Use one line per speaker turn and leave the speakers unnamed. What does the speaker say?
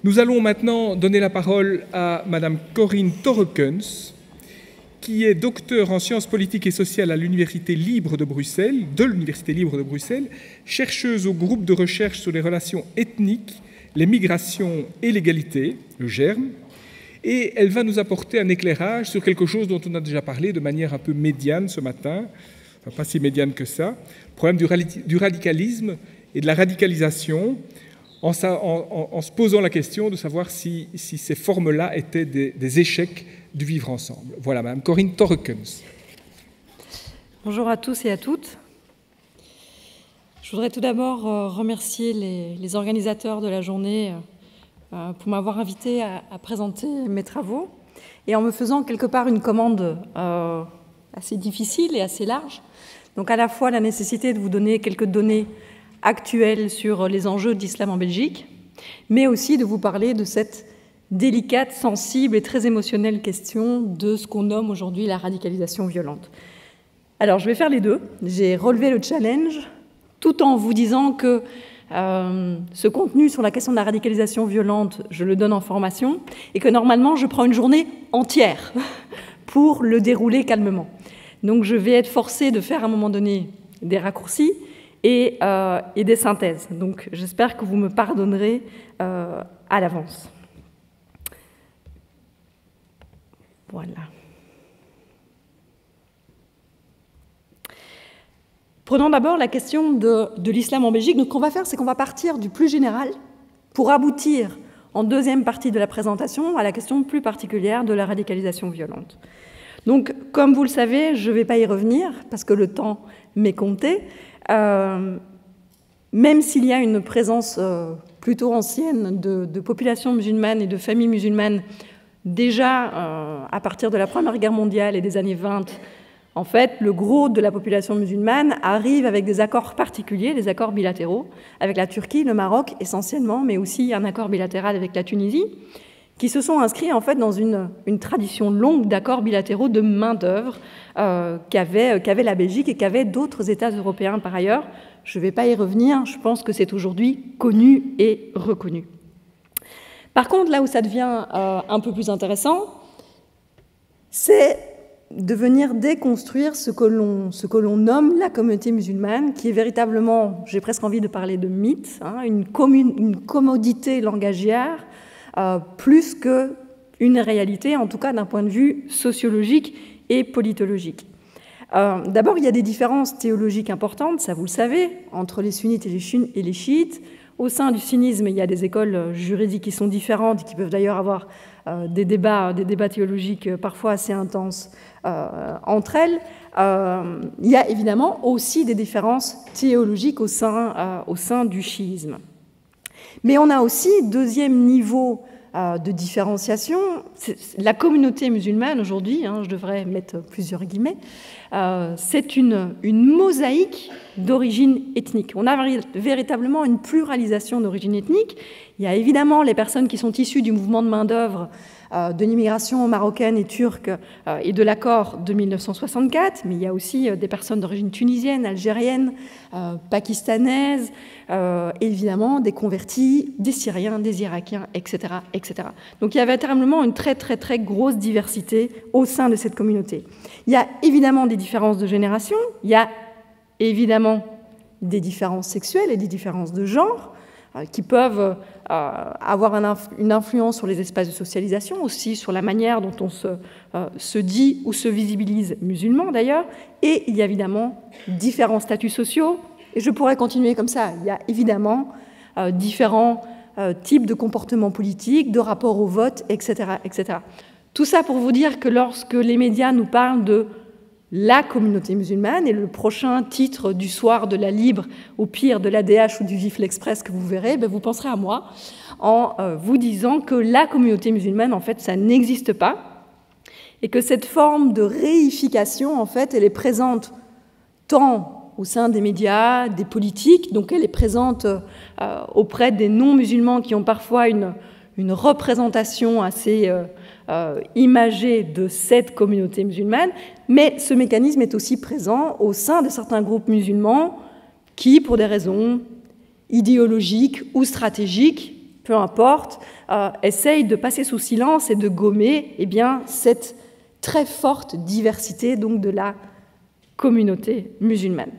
Nous allons maintenant donner la parole à Madame Corinne Torrekens, qui est docteur en sciences politiques et sociales à l'Université libre de Bruxelles, chercheuse au groupe de recherche sur les relations ethniques, les migrations et l'égalité, le GERM, et elle va nous apporter un éclairage sur quelque chose dont on a déjà parlé de manière un peu médiane ce matin, enfin pas si médiane que ça, le problème du radicalisme et de la radicalisation, en se posant la question de savoir si ces formes-là étaient des échecs du vivre ensemble. Voilà, Madame Corinne Torrekens.
Bonjour à tous et à toutes. Je voudrais tout d'abord remercier les organisateurs de la journée pour m'avoir invité à présenter mes travaux et en me faisant quelque part une commande assez difficile et assez large. Donc à la fois la nécessité de vous donner quelques données actuelles sur les enjeux de l'islam en Belgique, mais aussi de vous parler de cette délicate, sensible et très émotionnelle question de ce qu'on nomme aujourd'hui la radicalisation violente. Alors je vais faire les deux. J'ai relevé le challenge tout en vous disant que ce contenu sur la question de la radicalisation violente, je le donne en formation et que normalement je prends une journée entière pour le dérouler calmement. Donc je vais être forcée de faire à un moment donné des raccourcis et des synthèses. Donc j'espère que vous me pardonnerez à l'avance. Voilà. Prenons d'abord la question de l'islam en Belgique. Donc, ce qu'on va faire, c'est qu'on va partir du plus général pour aboutir, en deuxième partie de la présentation, à la question plus particulière de la radicalisation violente. Donc, comme vous le savez, je ne vais pas y revenir, parce que le temps m'est compté. Même s'il y a une présence plutôt ancienne de populations musulmanes et de familles musulmanes, déjà à partir de la Première Guerre mondiale et des années 20, en fait, le gros de la population musulmane arrive avec des accords particuliers, des accords bilatéraux, avec la Turquie, le Maroc essentiellement, mais aussi un accord bilatéral avec la Tunisie, qui se sont inscrits en fait dans une tradition longue d'accords bilatéraux de main-d'œuvre qu'avait la Belgique et qu'avaient d'autres États européens par ailleurs. Je ne vais pas y revenir, je pense que c'est aujourd'hui connu et reconnu. Par contre, là où ça devient un peu plus intéressant, c'est de venir déconstruire ce que l'on nomme la communauté musulmane, qui est véritablement, j'ai presque envie de parler de mythe, une commodité langagière, plus qu'une réalité, en tout cas d'un point de vue sociologique et politologique. D'abord, il y a des différences théologiques importantes, ça vous le savez, entre les sunnites et les chiites. Au sein du sunnisme, il y a des écoles juridiques qui sont différentes et qui peuvent d'ailleurs avoir des débats théologiques parfois assez intenses entre elles. Il y a évidemment aussi des différences théologiques au sein du chiisme. Mais on a aussi, deuxième niveau de différenciation, la communauté musulmane aujourd'hui, je devrais mettre plusieurs guillemets, c'est une mosaïque d'origine ethnique. On a véritablement une pluralisation d'origine ethnique. Il y a évidemment les personnes qui sont issues du mouvement de main-d'œuvre de l'immigration marocaine et turque et de l'accord de 1964, mais il y a aussi des personnes d'origine tunisienne, algérienne, pakistanaise, évidemment des convertis, des Syriens, des Irakiens, etc., etc. Donc il y a véritablement une très très très grosse diversité au sein de cette communauté. Il y a évidemment des différences de génération, il y a évidemment des différences sexuelles et des différences de genre qui peuvent avoir une influence sur les espaces de socialisation, aussi sur la manière dont on se dit ou se visibilise musulman d'ailleurs, et il y a évidemment différents statuts sociaux, et je pourrais continuer comme ça. Il y a évidemment différents types de comportements politiques, de rapports au vote, etc., etc. Tout ça pour vous dire que lorsque les médias nous parlent de la communauté musulmane, et le prochain titre du soir de la Libre, au pire de l'ADH ou du Vif l'Express que vous verrez, vous penserez à moi en vous disant que la communauté musulmane, en fait, ça n'existe pas, et que cette forme de réification, en fait, elle est présente tant au sein des médias, des politiques, donc elle est présente auprès des non-musulmans qui ont parfois une représentation assez imagée de cette communauté musulmane, mais ce mécanisme est aussi présent au sein de certains groupes musulmans qui, pour des raisons idéologiques ou stratégiques, peu importe, essaye de passer sous silence et de gommer cette très forte diversité donc, de la communauté musulmane.